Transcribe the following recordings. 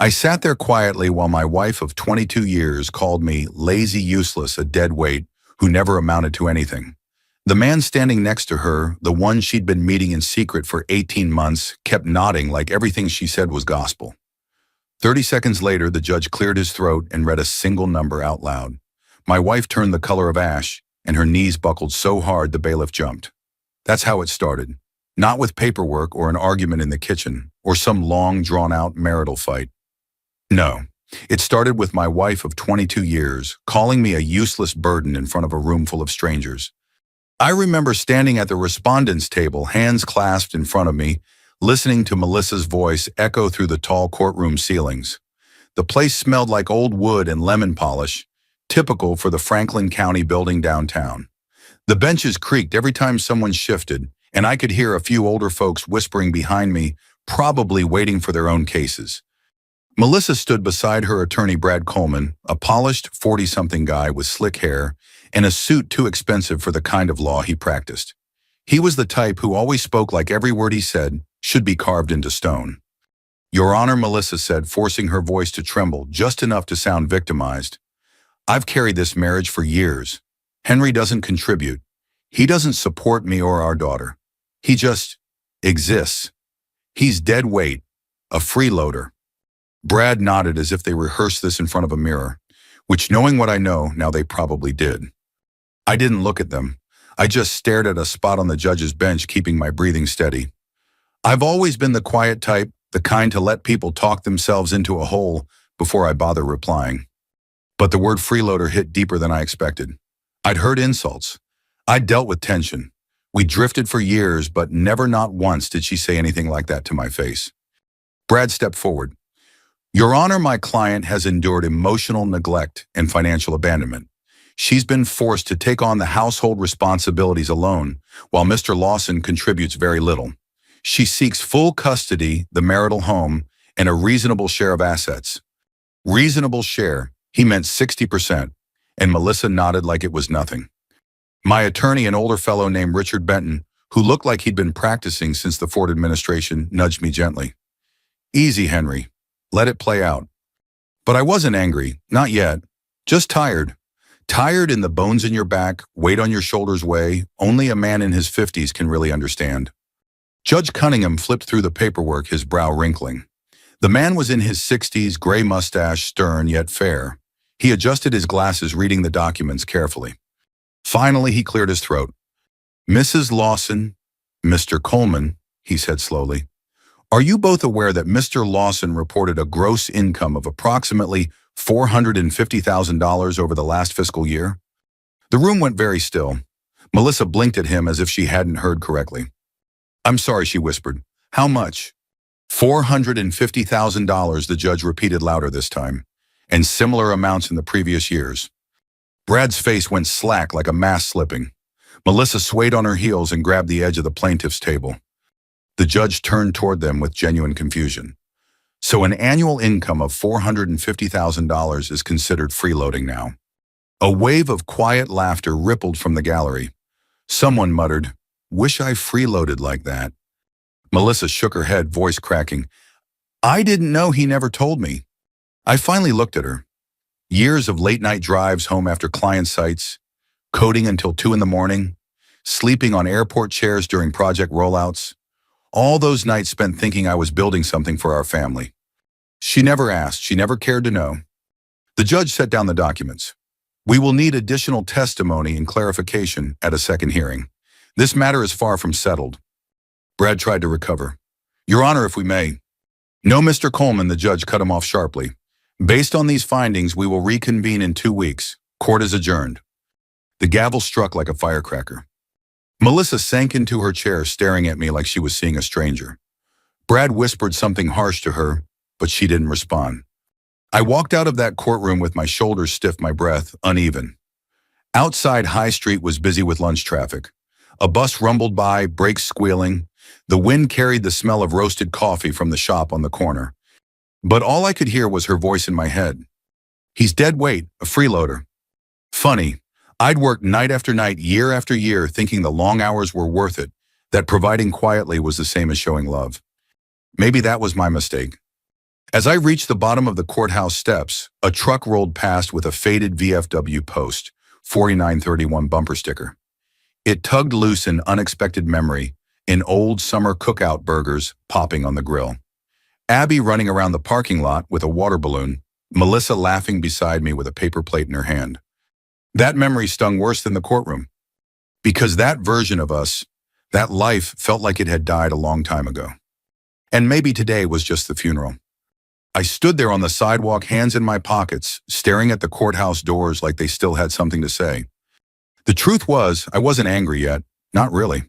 I sat there quietly while my wife of 22 years called me lazy, useless, a dead weight who never amounted to anything. The man standing next to her, the one she'd been meeting in secret for 18 months, kept nodding like everything she said was gospel. 30 seconds later, the judge cleared his throat and read a single number out loud. My wife turned the color of ash, and her knees buckled so hard the bailiff jumped. That's how it started. Not with paperwork or an argument in the kitchen, or some long, drawn-out marital fight. No, it started with my wife of 22 years calling me a useless burden in front of a room full of strangers. I remember standing at the respondents' table, hands clasped in front of me, listening to Melissa's voice echo through the tall courtroom ceilings. The place smelled like old wood and lemon polish, typical for the Franklin County building downtown. The benches creaked every time someone shifted, and I could hear a few older folks whispering behind me, probably waiting for their own cases. Melissa stood beside her attorney Brad Coleman, a polished 40-something guy with slick hair and a suit too expensive for the kind of law he practiced. He was the type who always spoke like every word he said should be carved into stone. "Your Honor," Melissa said, forcing her voice to tremble just enough to sound victimized. "I've carried this marriage for years. Henry doesn't contribute. He doesn't support me or our daughter. He just exists. He's dead weight, a freeloader." Brad nodded as if they rehearsed this in front of a mirror, which, knowing what I know, now they probably did. I didn't look at them. I just stared at a spot on the judge's bench, keeping my breathing steady. I've always been the quiet type, the kind to let people talk themselves into a hole before I bother replying. But the word freeloader hit deeper than I expected. I'd heard insults. I'd dealt with tension. We drifted for years, but never, not once, did she say anything like that to my face. Brad stepped forward. "Your Honor, my client has endured emotional neglect and financial abandonment. She's been forced to take on the household responsibilities alone, while Mr. Lawson contributes very little. She seeks full custody, the marital home, and a reasonable share of assets." Reasonable share, he meant 60%, and Melissa nodded like it was nothing. My attorney, an older fellow named Richard Benton, who looked like he'd been practicing since the Ford administration, nudged me gently. "Easy, Henry. Let it play out." But I wasn't angry, not yet, just tired. Tired in the bones in your back, weight on your shoulders way only a man in his 50s can really understand. Judge Cunningham flipped through the paperwork, his brow wrinkling. The man was in his 60s, gray mustache, stern yet fair. He adjusted his glasses, reading the documents carefully. Finally, he cleared his throat. "Mrs. Lawson, Mr. Coleman," he said slowly, "are you both aware that Mr. Lawson reported a gross income of approximately $450,000 over the last fiscal year?" The room went very still. Melissa blinked at him as if she hadn't heard correctly. "I'm sorry," she whispered. "How much?" $450,000, the judge repeated louder this time, and similar amounts in the previous years. Brad's face went slack like a mask slipping. Melissa swayed on her heels and grabbed the edge of the plaintiff's table. The judge turned toward them with genuine confusion. "So an annual income of $450,000 is considered freeloading now." A wave of quiet laughter rippled from the gallery. Someone muttered, "Wish I freeloaded like that." Melissa shook her head, voice cracking. "I didn't know, he never told me." I finally looked at her. Years of late-night drives home after client sites, coding until 2 in the morning, sleeping on airport chairs during project rollouts. All those nights spent thinking I was building something for our family. She never asked, she never cared to know. The judge set down the documents. "We will need additional testimony and clarification at a second hearing. This matter is far from settled." Brad tried to recover. "Your Honor, if we may." "No, Mr. Coleman," the judge cut him off sharply. "Based on these findings, we will reconvene in 2 weeks. Court is adjourned." The gavel struck like a firecracker. Melissa sank into her chair, staring at me like she was seeing a stranger. Brad whispered something harsh to her, but she didn't respond. I walked out of that courtroom with my shoulders stiff, my breath uneven. Outside, High Street was busy with lunch traffic. A bus rumbled by, brakes squealing. The wind carried the smell of roasted coffee from the shop on the corner. But all I could hear was her voice in my head. "He's dead weight, a freeloader." Funny, I'd worked night after night, year after year, thinking the long hours were worth it, that providing quietly was the same as showing love. Maybe that was my mistake. As I reached the bottom of the courthouse steps, a truck rolled past with a faded VFW post, 4931 bumper sticker. It tugged loose an unexpected memory, in old summer cookout burgers popping on the grill. Abby running around the parking lot with a water balloon, Melissa laughing beside me with a paper plate in her hand. That memory stung worse than the courtroom. Because that version of us, that life felt like it had died a long time ago. And maybe today was just the funeral. I stood there on the sidewalk, hands in my pockets, staring at the courthouse doors like they still had something to say. The truth was, I wasn't angry yet, not really.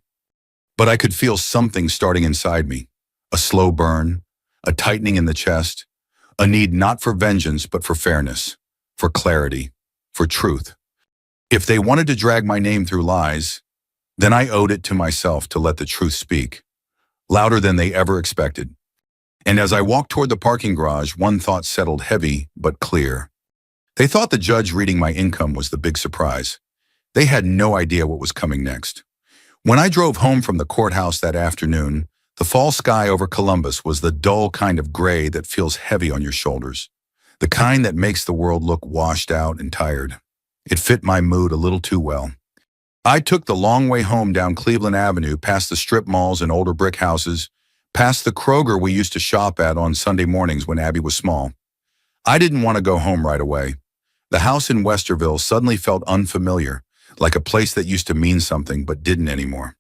But I could feel something starting inside me. A slow burn, a tightening in the chest, a need not for vengeance but for fairness, for clarity, for truth. If they wanted to drag my name through lies, then I owed it to myself to let the truth speak, louder than they ever expected. And as I walked toward the parking garage, one thought settled heavy but clear. They thought the judge reading my income was the big surprise. They had no idea what was coming next. When I drove home from the courthouse that afternoon, the fall sky over Columbus was the dull kind of gray that feels heavy on your shoulders, the kind that makes the world look washed out and tired. It fit my mood a little too well. I took the long way home down Cleveland Avenue, past the strip malls and older brick houses, past the Kroger we used to shop at on Sunday mornings when Abby was small. I didn't want to go home right away. The house in Westerville suddenly felt unfamiliar, like a place that used to mean something but didn't anymore.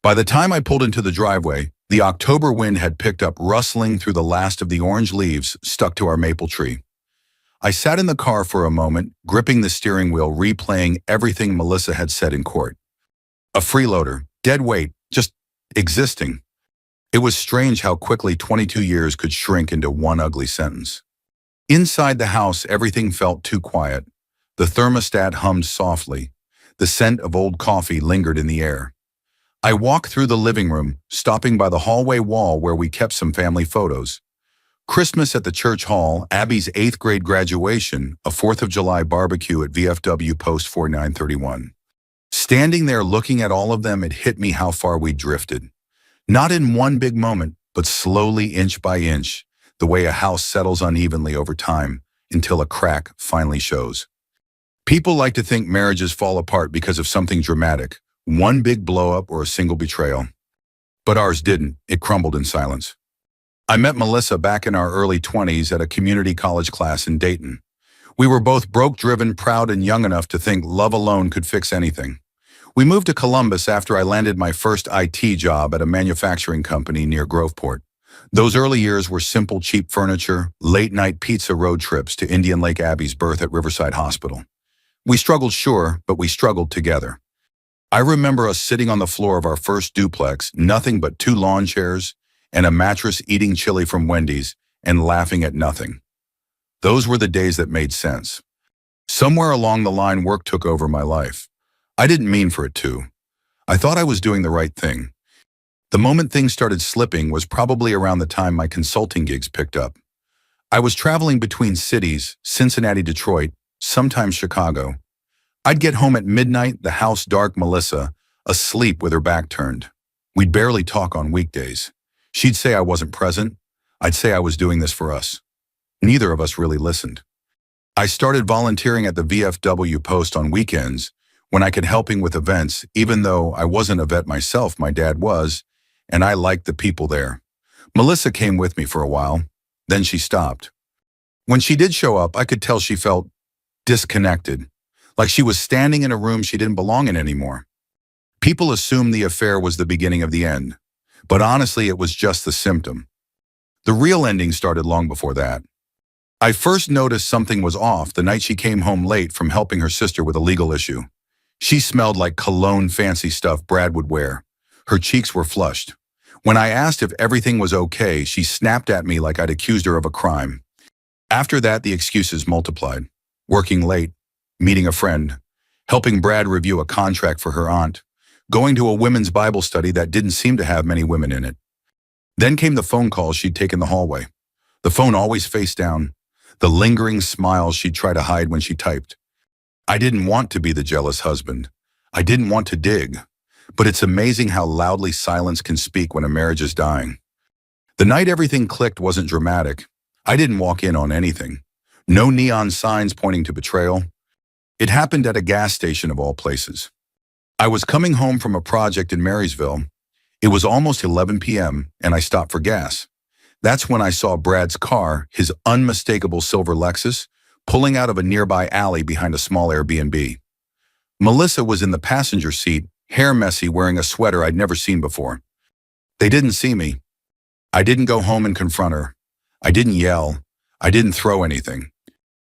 By the time I pulled into the driveway, the October wind had picked up, rustling through the last of the orange leaves stuck to our maple tree. I sat in the car for a moment, gripping the steering wheel, replaying everything Melissa had said in court. A freeloader, dead weight, just existing. It was strange how quickly 22 years could shrink into one ugly sentence. Inside the house, everything felt too quiet. The thermostat hummed softly. The scent of old coffee lingered in the air. I walked through the living room, stopping by the hallway wall where we kept some family photos. Christmas at the church hall, Abby's 8th grade graduation, a 4th of July barbecue at VFW Post 4931. Standing there looking at all of them, it hit me how far we drifted. Not in one big moment, but slowly, inch by inch, the way a house settles unevenly over time until a crack finally shows. People like to think marriages fall apart because of something dramatic, one big blow-up or a single betrayal. But ours didn't. It crumbled in silence. I met Melissa back in our early 20s at a community college class in Dayton. We were both broke-driven, proud, and young enough to think love alone could fix anything. We moved to Columbus after I landed my first IT job at a manufacturing company near Groveport. Those early years were simple, cheap furniture, late-night pizza road trips to Indian Lake Abbey's birth at Riverside Hospital. We struggled, sure, but we struggled together. I remember us sitting on the floor of our first duplex, nothing but 2 lawn chairs, and a mattress, eating chili from Wendy's and laughing at nothing. Those were the days that made sense. Somewhere along the line, work took over my life. I didn't mean for it to. I thought I was doing the right thing. The moment things started slipping was probably around the time my consulting gigs picked up. I was traveling between cities, Cincinnati, Detroit, sometimes Chicago. I'd get home at midnight, the house dark, Melissa asleep with her back turned. We'd barely talk on weekdays. She'd say I wasn't present. I'd say I was doing this for us. Neither of us really listened. I started volunteering at the VFW Post on weekends when I could, helping with events, even though I wasn't a vet myself. My dad was, and I liked the people there. Melissa came with me for a while, then she stopped. When she did show up, I could tell she felt disconnected, like she was standing in a room she didn't belong in anymore. People assumed the affair was the beginning of the end, but honestly, it was just the symptom. The real ending started long before that. I first noticed something was off the night she came home late from helping her sister with a legal issue. She smelled like cologne, fancy stuff Brad would wear. Her cheeks were flushed. When I asked if everything was okay, she snapped at me like I'd accused her of a crime. After that, the excuses multiplied. Working late, meeting a friend, helping Brad review a contract for her aunt, going to a women's Bible study that didn't seem to have many women in it. Then came the phone calls she'd take in the hallway. The phone always face down, the lingering smiles she'd try to hide when she typed. I didn't want to be the jealous husband. I didn't want to dig. But it's amazing how loudly silence can speak when a marriage is dying. The night everything clicked wasn't dramatic. I didn't walk in on anything. No neon signs pointing to betrayal. It happened at a gas station of all places. I was coming home from a project in Marysville. It was almost 11 p.m. and I stopped for gas. That's when I saw Brad's car, his unmistakable silver Lexus, pulling out of a nearby alley behind a small Airbnb. Melissa was in the passenger seat, hair messy, wearing a sweater I'd never seen before. They didn't see me. I didn't go home and confront her. I didn't yell. I didn't throw anything.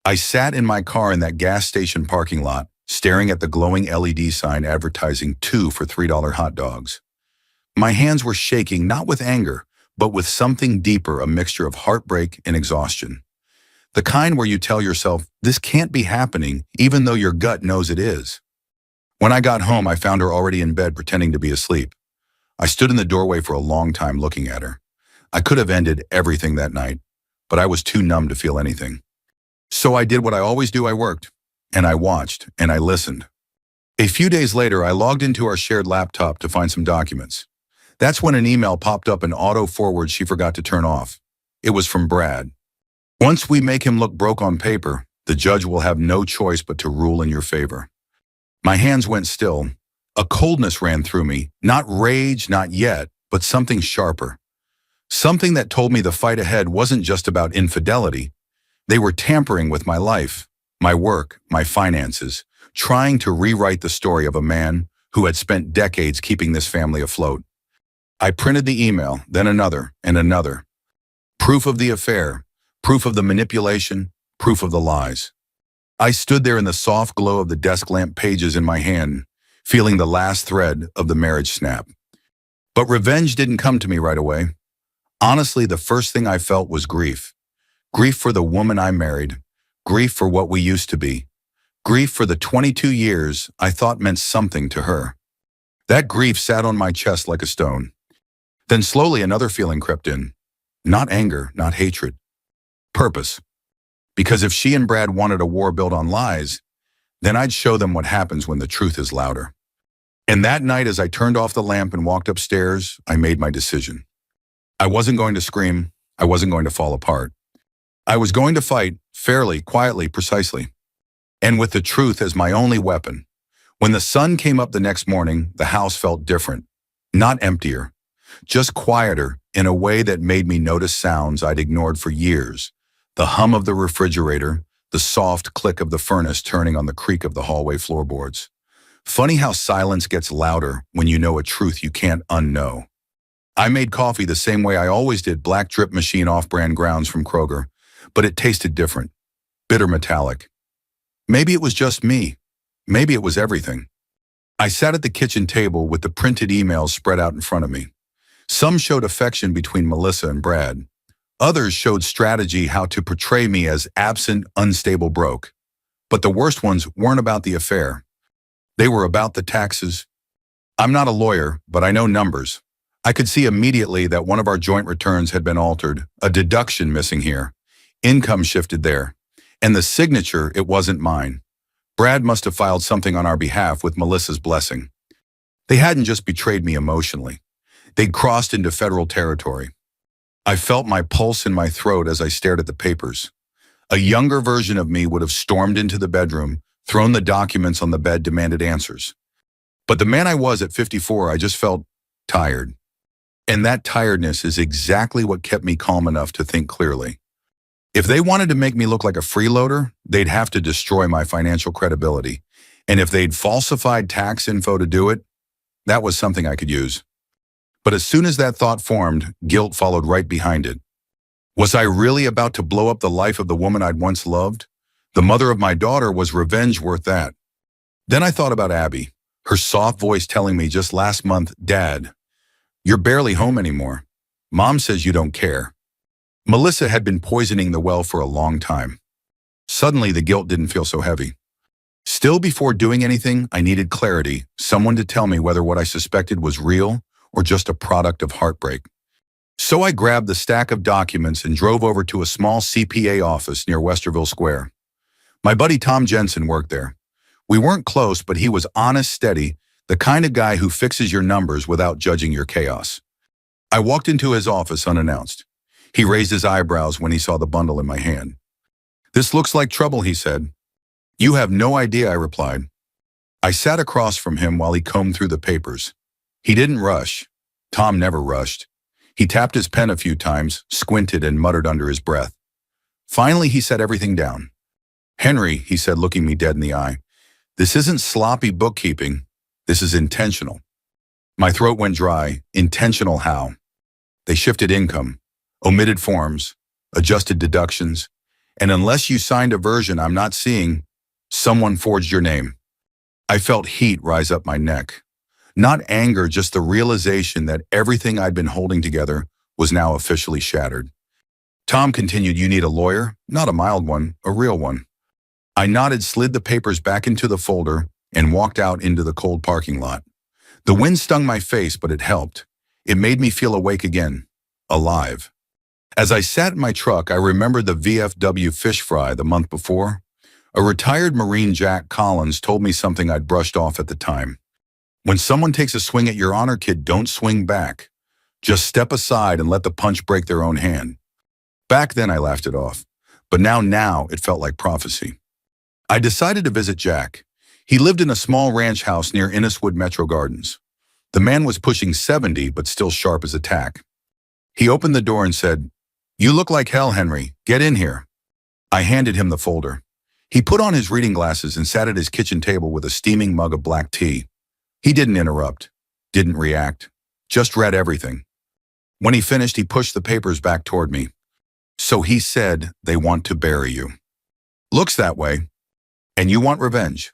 I sat in my car in that gas station parking lot, staring at the glowing LED sign advertising 2 for $3 hot dogs. My hands were shaking, not with anger, but with something deeper, a mixture of heartbreak and exhaustion. The kind where you tell yourself, this can't be happening, even though your gut knows it is. When I got home, I found her already in bed pretending to be asleep. I stood in the doorway for a long time looking at her. I could have ended everything that night, but I was too numb to feel anything. So I did what I always do. I worked, and I watched, and I listened. A few days later, I logged into our shared laptop to find some documents. That's when an email popped up, an auto-forward she forgot to turn off. It was from Brad. Once we make him look broke on paper, the judge will have no choice but to rule in your favor. My hands went still. A coldness ran through me, not rage, not yet, but something sharper. Something that told me the fight ahead wasn't just about infidelity. They were tampering with my life, my work, my finances, trying to rewrite the story of a man who had spent decades keeping this family afloat. I printed the email, then another and another. Proof of the affair, proof of the manipulation, proof of the lies. I stood there in the soft glow of the desk lamp, pages in my hand, feeling the last thread of the marriage snap. But revenge didn't come to me right away. Honestly, the first thing I felt was grief. Grief for the woman I married. Grief for what we used to be. Grief for the 22 years I thought meant something to her. That grief sat on my chest like a stone. Then slowly another feeling crept in. Not anger, not hatred. Purpose. Because if she and Brad wanted a war built on lies, then I'd show them what happens when the truth is louder. And that night, as I turned off the lamp and walked upstairs, I made my decision. I wasn't going to scream. I wasn't going to fall apart. I was going to fight fairly, quietly, precisely. And with the truth as my only weapon. When the sun came up the next morning, the house felt different. Not emptier. Just quieter in a way that made me notice sounds I'd ignored for years. The hum of the refrigerator, the soft click of the furnace turning on the creak of the hallway floorboards. Funny how silence gets louder when you know a truth you can't unknow. I made coffee the same way I always did, black drip machine off-brand grounds from Kroger, but it tasted different, bitter metallic. Maybe it was just me. Maybe it was everything. I sat at the kitchen table with the printed emails spread out in front of me. Some showed affection between Melissa and Brad. Others showed strategy, how to portray me as absent, unstable, broke. But the worst ones weren't about the affair. They were about the taxes. I'm not a lawyer, but I know numbers. I could see immediately that one of our joint returns had been altered, a deduction missing here, income shifted there, and the signature, it wasn't mine. Brad must have filed something on our behalf with Melissa's blessing. They hadn't just betrayed me emotionally. They'd crossed into federal territory. I felt my pulse in my throat as I stared at the papers. A younger version of me would have stormed into the bedroom, thrown the documents on the bed, demanded answers. But the man I was at 54, I just felt tired. And that tiredness is exactly what kept me calm enough to think clearly. If they wanted to make me look like a freeloader, they'd have to destroy my financial credibility. And if they'd falsified tax info to do it, that was something I could use. But as soon as that thought formed, guilt followed right behind it. Was I really about to blow up the life of the woman I'd once loved? The mother of my daughter, was revenge worth that? Then I thought about Abby, her soft voice telling me just last month, "Dad, you're barely home anymore. Mom says you don't care." Melissa had been poisoning the well for a long time. Suddenly, the guilt didn't feel so heavy. Still, before doing anything, I needed clarity, someone to tell me whether what I suspected was real or just a product of heartbreak. So I grabbed the stack of documents and drove over to a small CPA office near Westerville Square. My buddy Tom Jensen worked there. We weren't close, but he was honest, steady, the kind of guy who fixes your numbers without judging your chaos. I walked into his office unannounced. He raised his eyebrows when he saw the bundle in my hand. "This looks like trouble," he said. "You have no idea," I replied. I sat across from him while he combed through the papers. He didn't rush. Tom never rushed. He tapped his pen a few times, squinted, and muttered under his breath. Finally, he set everything down. "Henry," he said, looking me dead in the eye, "this isn't sloppy bookkeeping. This is intentional." My throat went dry. Intentional how? They shifted income, omitted forms, adjusted deductions, and unless you signed a version I'm not seeing, someone forged your name. I felt heat rise up my neck. Not anger, just the realization that everything I'd been holding together was now officially shattered. Tom continued, "You need a lawyer? Not a mild one, a real one." I nodded, slid the papers back into the folder, and walked out into the cold parking lot. The wind stung my face, but it helped. It made me feel awake again, alive. As I sat in my truck, I remembered the VFW fish fry the month before. A retired Marine, Jack Collins, told me something I'd brushed off at the time. When someone takes a swing at your honor, kid, don't swing back. Just step aside and let the punch break their own hand. Back then I laughed it off, but now it felt like prophecy. I decided to visit Jack. He lived in a small ranch house near Inniswood Metro Gardens. The man was pushing 70, but still sharp as a tack. He opened the door and said, "You look like hell, Henry. Get in here." I handed him the folder. He put on his reading glasses and sat at his kitchen table with a steaming mug of black tea. He didn't interrupt, didn't react, just read everything. When he finished, he pushed the papers back toward me. "So he said they want to bury you. Looks that way. And you want revenge."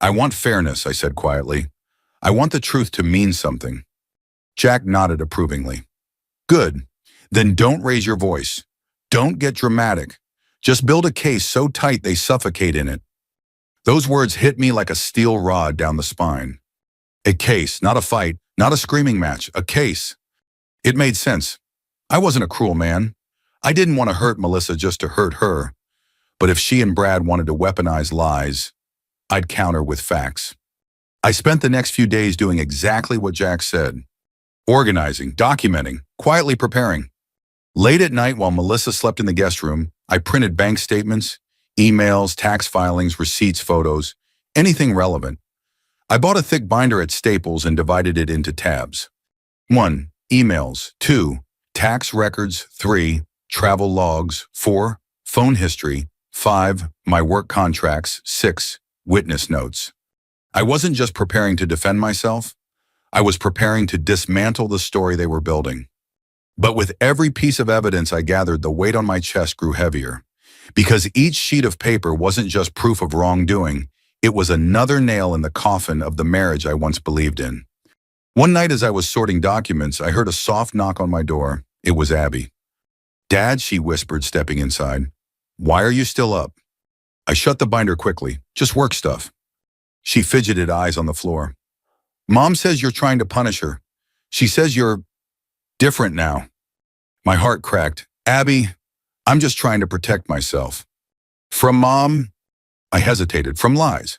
"I want fairness," I said quietly. "I want the truth to mean something." Jack nodded approvingly. "Good. Then don't raise your voice. Don't get dramatic. Just build a case so tight they suffocate in it." Those words hit me like a steel rod down the spine. A case, not a fight, not a screaming match, a case. It made sense. I wasn't a cruel man. I didn't want to hurt Melissa just to hurt her. But if she and Brad wanted to weaponize lies, I'd counter with facts. I spent the next few days doing exactly what Jack said. Organizing, documenting, quietly preparing. Late at night while Melissa slept in the guest room, I printed bank statements, emails, tax filings, receipts, photos, anything relevant. I bought a thick binder at Staples and divided it into tabs. 1. Emails. 2. Tax records. 3. Travel logs. 4. Phone history. 5. My work contracts. 6. Witness notes. I wasn't just preparing to defend myself. I was preparing to dismantle the story they were building. But with every piece of evidence I gathered, the weight on my chest grew heavier. Because each sheet of paper wasn't just proof of wrongdoing, it was another nail in the coffin of the marriage I once believed in. One night as I was sorting documents, I heard a soft knock on my door. It was Abby. "Dad," she whispered, stepping inside. "Why are you still up?" I shut the binder quickly. "Just work stuff." She fidgeted, eyes on the floor. "Mom says you're trying to punish her. She says you're different now." My heart cracked. "Abby, I'm just trying to protect myself." "From Mom?" I hesitated. "From lies."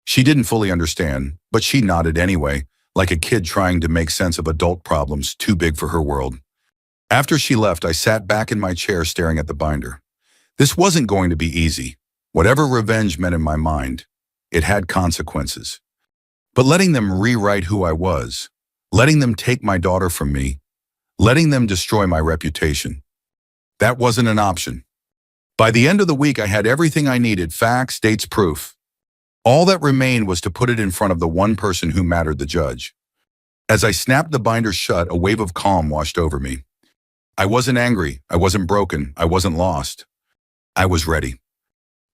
She didn't fully understand, but she nodded anyway, like a kid trying to make sense of adult problems too big for her world. After she left, I sat back in my chair staring at the binder. This wasn't going to be easy. Whatever revenge meant in my mind, it had consequences. But letting them rewrite who I was, letting them take my daughter from me, letting them destroy my reputation, that wasn't an option. By the end of the week, I had everything I needed: facts, dates, proof. All that remained was to put it in front of the one person who mattered, the judge. As I snapped the binder shut, a wave of calm washed over me. I wasn't angry, I wasn't broken, I wasn't lost. I was ready.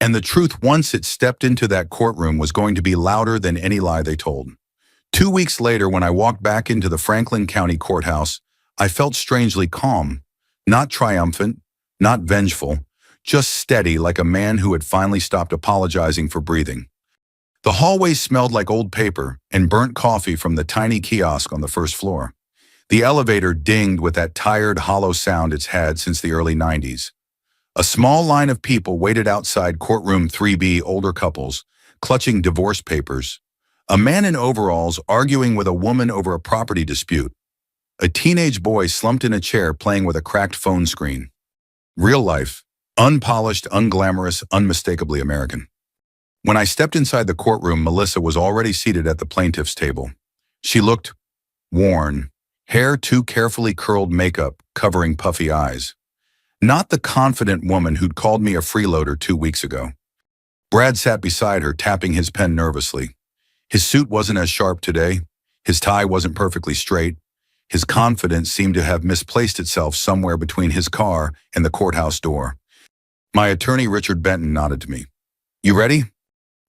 And the truth, once it stepped into that courtroom, was going to be louder than any lie they told. 2 weeks later, when I walked back into the Franklin County Courthouse, I felt strangely calm, not triumphant, not vengeful, just steady, like a man who had finally stopped apologizing for breathing. The hallway smelled like old paper and burnt coffee from the tiny kiosk on the first floor. The elevator dinged with that tired, hollow sound it's had since the early 90s. A small line of people waited outside courtroom 3B, older couples, clutching divorce papers. A man in overalls arguing with a woman over a property dispute. A teenage boy slumped in a chair playing with a cracked phone screen. Real life. Unpolished, unglamorous, unmistakably American. When I stepped inside the courtroom, Melissa was already seated at the plaintiff's table. She looked worn, hair too carefully curled, makeup covering puffy eyes. Not the confident woman who'd called me a freeloader 2 weeks ago. Brad sat beside her, tapping his pen nervously. His suit wasn't as sharp today. His tie wasn't perfectly straight. His confidence seemed to have misplaced itself somewhere between his car and the courthouse door. My attorney, Richard Benton, nodded to me. "You ready?"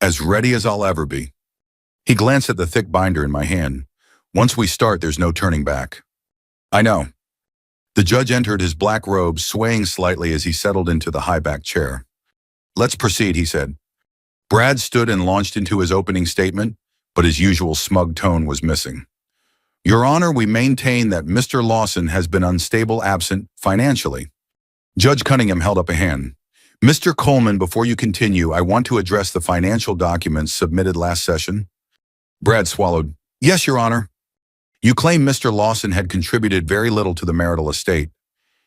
"As ready as I'll ever be." He glanced at the thick binder in my hand. "Once we start, there's no turning back." "I know." The judge entered, his black robe swaying slightly as he settled into the high-backed chair. "Let's proceed," he said. Brad stood and launched into his opening statement, but his usual smug tone was missing. "Your Honor, we maintain that Mr. Lawson has been unstable, absent financially." Judge Cunningham held up a hand. "Mr. Coleman, before you continue, I want to address the financial documents submitted last session." Brad swallowed. "Yes, Your Honor." "You claim Mr. Lawson had contributed very little to the marital estate,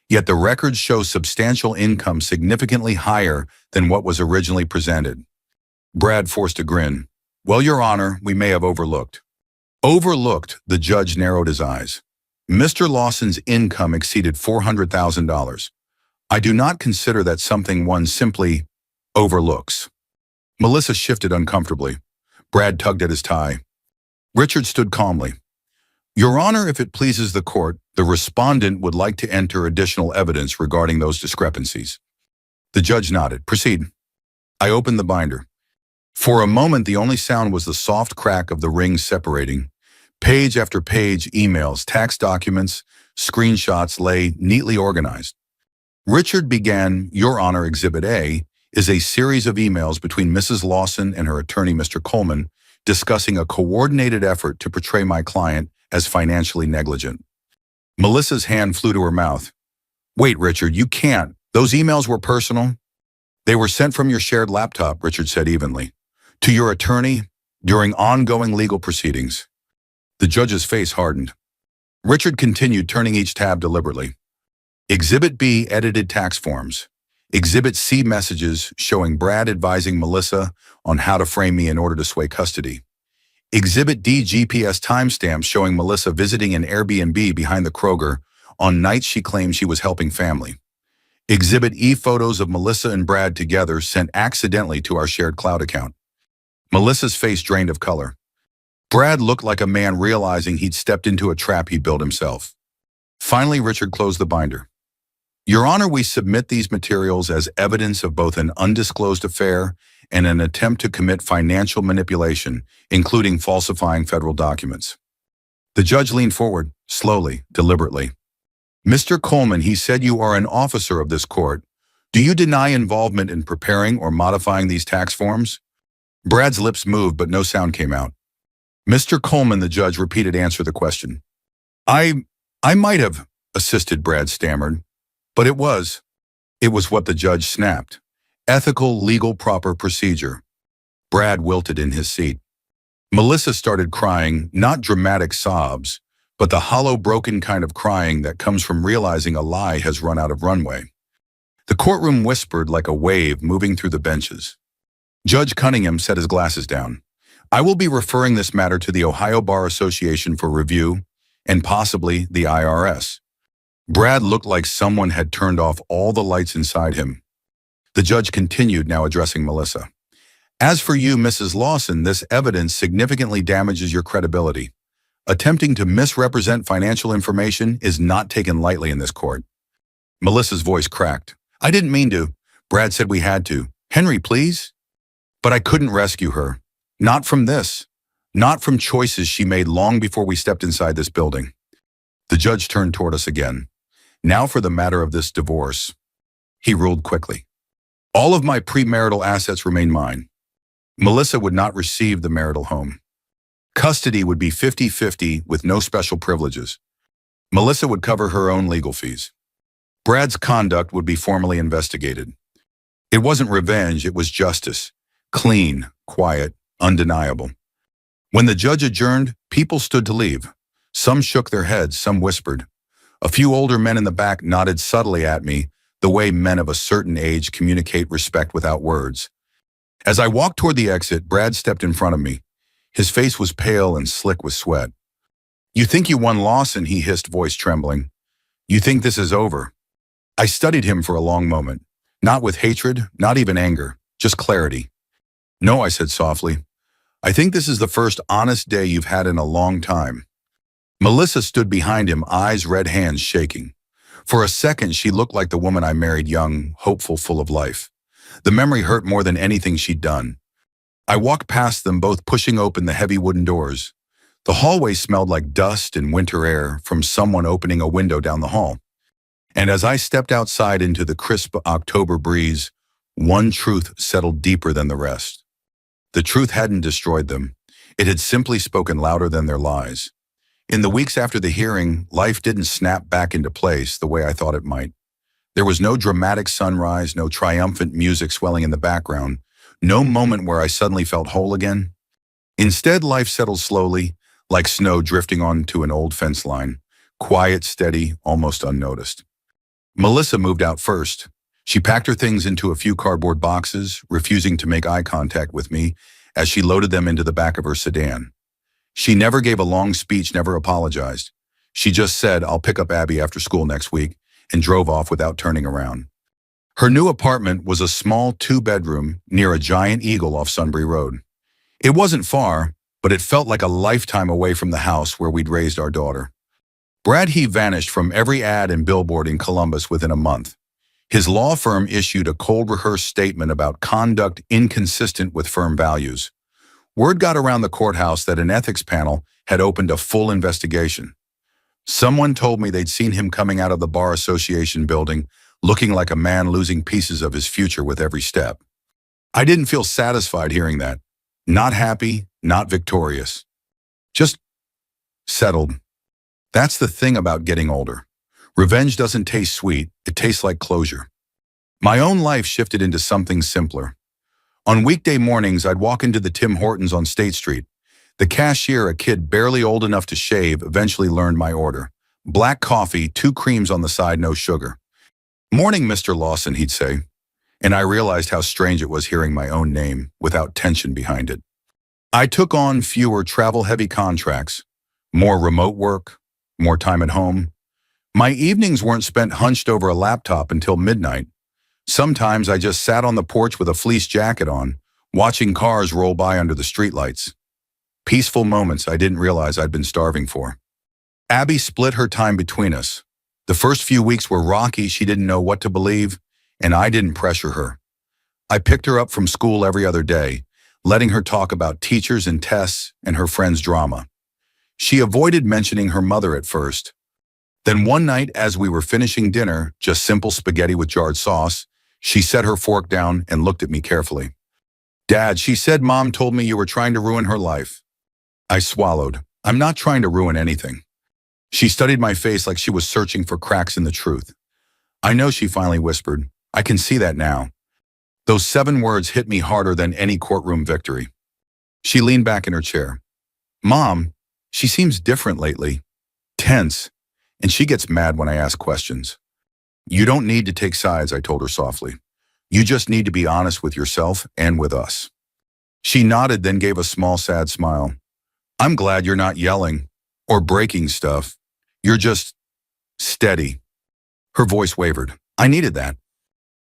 yet the records show substantial income significantly higher than what was originally presented." Brad forced a grin. "Well, Your Honor, we may have overlooked." Overlooked, the judge narrowed his eyes. "Mr. Lawson's income exceeded $400,000. I do not consider that something one simply overlooks." Melissa shifted uncomfortably. Brad tugged at his tie. Richard stood calmly. "Your Honor, if it pleases the court, the respondent would like to enter additional evidence regarding those discrepancies." The judge nodded. "Proceed." I opened the binder. For a moment, the only sound was the soft crack of the rings separating. Page after page, emails, tax documents, screenshots lay neatly organized. Richard began, "Your Honor, Exhibit A is a series of emails between Mrs. Lawson and her attorney, Mr. Coleman, discussing a coordinated effort to portray my client as financially negligent." Melissa's hand flew to her mouth. "Wait, Richard, you can't. Those emails were personal?" "They were sent from your shared laptop," Richard said evenly, "to your attorney during ongoing legal proceedings." The judge's face hardened. Richard continued, turning each tab deliberately. Exhibit B, edited tax forms. Exhibit C, messages showing Brad advising Melissa on how to frame me in order to sway custody. Exhibit D, GPS timestamps showing Melissa visiting an Airbnb behind the Kroger on nights she claimed she was helping family. Exhibit E, photos of Melissa and Brad together sent accidentally to our shared cloud account. Melissa's face drained of color. Brad looked like a man realizing he'd stepped into a trap he'd built himself. Finally, Richard closed the binder. "Your Honor, we submit these materials as evidence of both an undisclosed affair and an attempt to commit financial manipulation, including falsifying federal documents." The judge leaned forward, slowly, deliberately. "Mr. Coleman," he said, "you are an officer of this court. Do you deny involvement in preparing or modifying these tax forms?" Brad's lips moved, but no sound came out. "Mr. Coleman," the judge repeated, "answer the question." I might have," assisted, Brad stammered. "But it was what the judge snapped. Ethical, legal, proper procedure." Brad wilted in his seat. Melissa started crying, not dramatic sobs, but the hollow, broken kind of crying that comes from realizing a lie has run out of runway. The courtroom whispered like a wave moving through the benches. Judge Cunningham set his glasses down. "I will be referring this matter to the Ohio Bar Association for review, and possibly the IRS." Brad looked like someone had turned off all the lights inside him. The judge continued, now addressing Melissa. "As for you, Mrs. Lawson, this evidence significantly damages your credibility. Attempting to misrepresent financial information is not taken lightly in this court." Melissa's voice cracked. "I didn't mean to." Brad said we had to. "Henry, please." "But I couldn't rescue her. Not from this. Not from choices she made long before we stepped inside this building." The judge turned toward us again. "Now for the matter of this divorce." He ruled quickly. "All of my premarital assets remain mine. Melissa would not receive the marital home. Custody would be 50-50 with no special privileges. Melissa would cover her own legal fees. Brad's conduct would be formally investigated. It wasn't revenge, it was justice. Clean, quiet, undeniable. When the judge adjourned, people stood to leave. Some shook their heads, some whispered. A few older men in the back nodded subtly at me, the way men of a certain age communicate respect without words. As I walked toward the exit, Brad stepped in front of me. His face was pale and slick with sweat. "You think you won, Lawson," he hissed, voice trembling. "You think this is over?" I studied him for a long moment. Not with hatred, not even anger, just clarity. "No," I said softly. "I think this is the first honest day you've had in a long time." Melissa stood behind him, eyes red, hands shaking. For a second, she looked like the woman I married, young, hopeful, full of life. The memory hurt more than anything she'd done. I walked past them, both pushing open the heavy wooden doors. The hallway smelled like dust and winter air from someone opening a window down the hall. And as I stepped outside into the crisp October breeze, one truth settled deeper than the rest. The truth hadn't destroyed them. It had simply spoken louder than their lies. In the weeks after the hearing, life didn't snap back into place the way I thought it might. There was no dramatic sunrise, no triumphant music swelling in the background, no moment where I suddenly felt whole again. Instead, life settled slowly, like snow drifting onto an old fence line, quiet, steady, almost unnoticed. Melissa moved out first. She packed her things into a few cardboard boxes, refusing to make eye contact with me as she loaded them into the back of her sedan. She never gave a long speech, never apologized. She just said, "I'll pick up Abby after school next week," and drove off without turning around. Her new apartment was a small 2-bedroom near a giant eagle off Sunbury Road. It wasn't far, but it felt like a lifetime away from the house where we'd raised our daughter. Brad He vanished from every ad and billboard in Columbus within a month. His law firm issued a cold rehearsed statement about conduct inconsistent with firm values. Word got around the courthouse that an ethics panel had opened a full investigation. Someone told me they'd seen him coming out of the Bar Association building, looking like a man losing pieces of his future with every step. I didn't feel satisfied hearing that. Not happy, not victorious. Just settled. That's the thing about getting older. Revenge doesn't taste sweet, it tastes like closure. My own life shifted into something simpler. On weekday mornings, I'd walk into the Tim Hortons on State Street. The cashier, a kid barely old enough to shave, eventually learned my order. Black coffee, 2 creams on the side, no sugar. "Morning, Mr. Lawson," he'd say. And I realized how strange it was hearing my own name without tension behind it. I took on fewer travel-heavy contracts, more remote work, more time at home. My evenings weren't spent hunched over a laptop until midnight. Sometimes I just sat on the porch with a fleece jacket on, watching cars roll by under the streetlights. Peaceful moments I didn't realize I'd been starving for. Abby split her time between us. The first few weeks were rocky. She didn't know what to believe, and I didn't pressure her. I picked her up from school every other day, letting her talk about teachers and tests and her friends' drama. She avoided mentioning her mother at first. Then one night, as we were finishing dinner, just simple spaghetti with jarred sauce, she set her fork down and looked at me carefully. "Dad," she said, "Mom told me you were trying to ruin her life." I swallowed. "I'm not trying to ruin anything." She studied my face like she was searching for cracks in the truth. "I know," she finally whispered. "I can see that now." Those 7 words hit me harder than any courtroom victory. She leaned back in her chair. "Mom, she seems different lately. Tense. And she gets mad when I ask questions." "You don't need to take sides," I told her softly. "You just need to be honest with yourself and with us." She nodded, then gave a small, sad smile. "I'm glad you're not yelling or breaking stuff. You're just steady." Her voice wavered. I needed that.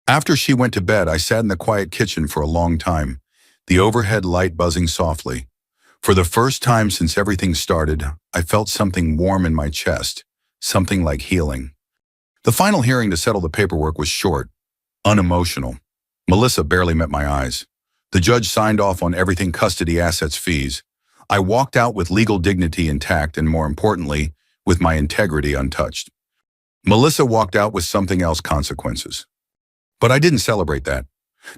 After she went to bed, I sat in the quiet kitchen for a long time, the overhead light buzzing softly. For the first time since everything started, I felt something warm in my chest, something like healing. The final hearing to settle the paperwork was short, unemotional. Melissa barely met my eyes. The judge signed off on everything: custody, assets, fees. I walked out with legal dignity intact and, more importantly, with my integrity untouched. Melissa walked out with something else: consequences. But I didn't celebrate that.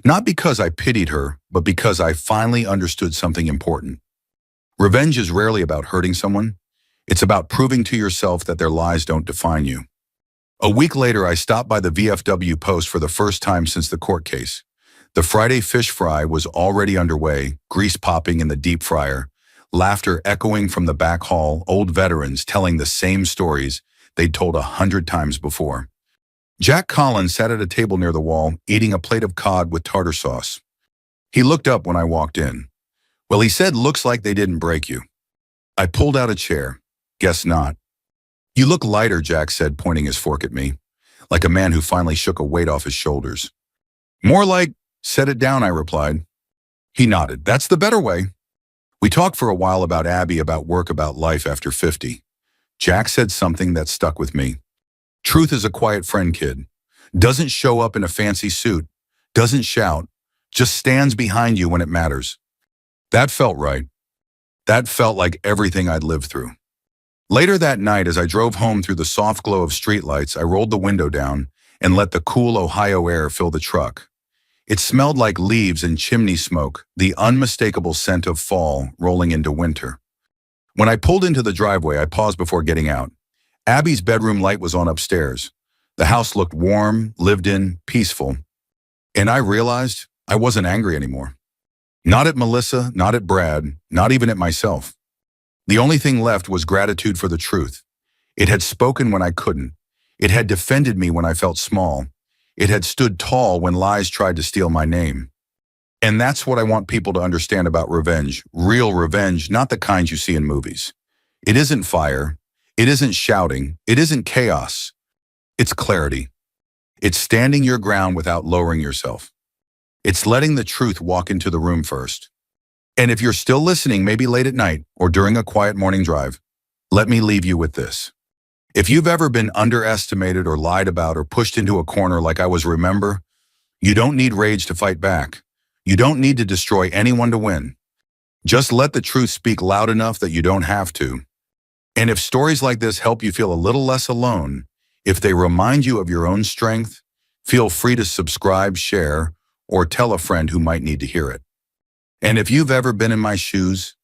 Not because I pitied her, but because I finally understood something important. Revenge is rarely about hurting someone. It's about proving to yourself that their lies don't define you. A week later, I stopped by the VFW post for the first time since the court case. The Friday fish fry was already underway, grease popping in the deep fryer, laughter echoing from the back hall, old veterans telling the same stories they'd told 100 times before. Jack Collins sat at a table near the wall, eating a plate of cod with tartar sauce. He looked up when I walked in. "Well," he said, "looks like they didn't break you." I pulled out a chair. "Guess not." "You look lighter," Jack said, pointing his fork at me, like a man who finally shook a weight off his shoulders. "More like, set it down," I replied. He nodded. "That's the better way." We talked for a while about Abby, about work, about life after 50. Jack said something that stuck with me. "Truth is a quiet friend, kid. Doesn't show up in a fancy suit, doesn't shout, just stands behind you when it matters." That felt right. That felt like everything I'd lived through. Later that night, as I drove home through the soft glow of streetlights, I rolled the window down and let the cool Ohio air fill the truck. It smelled like leaves and chimney smoke, the unmistakable scent of fall rolling into winter. When I pulled into the driveway, I paused before getting out. Abby's bedroom light was on upstairs. The house looked warm, lived in, peaceful. And I realized I wasn't angry anymore. Not at Melissa, not at Brad, not even at myself. The only thing left was gratitude for the truth. It had spoken when I couldn't. It had defended me when I felt small. It had stood tall when lies tried to steal my name. And that's what I want people to understand about revenge. Real revenge, not the kind you see in movies. It isn't fire. It isn't shouting. It isn't chaos. It's clarity. It's standing your ground without lowering yourself. It's letting the truth walk into the room first. And if you're still listening, maybe late at night or during a quiet morning drive, let me leave you with this. If you've ever been underestimated or lied about or pushed into a corner like I was, remember, you don't need rage to fight back. You don't need to destroy anyone to win. Just let the truth speak loud enough that you don't have to. And if stories like this help you feel a little less alone, if they remind you of your own strength, feel free to subscribe, share, or tell a friend who might need to hear it. And if you've ever been in my shoes,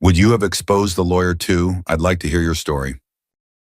would you have exposed the lawyer too? I'd like to hear your story.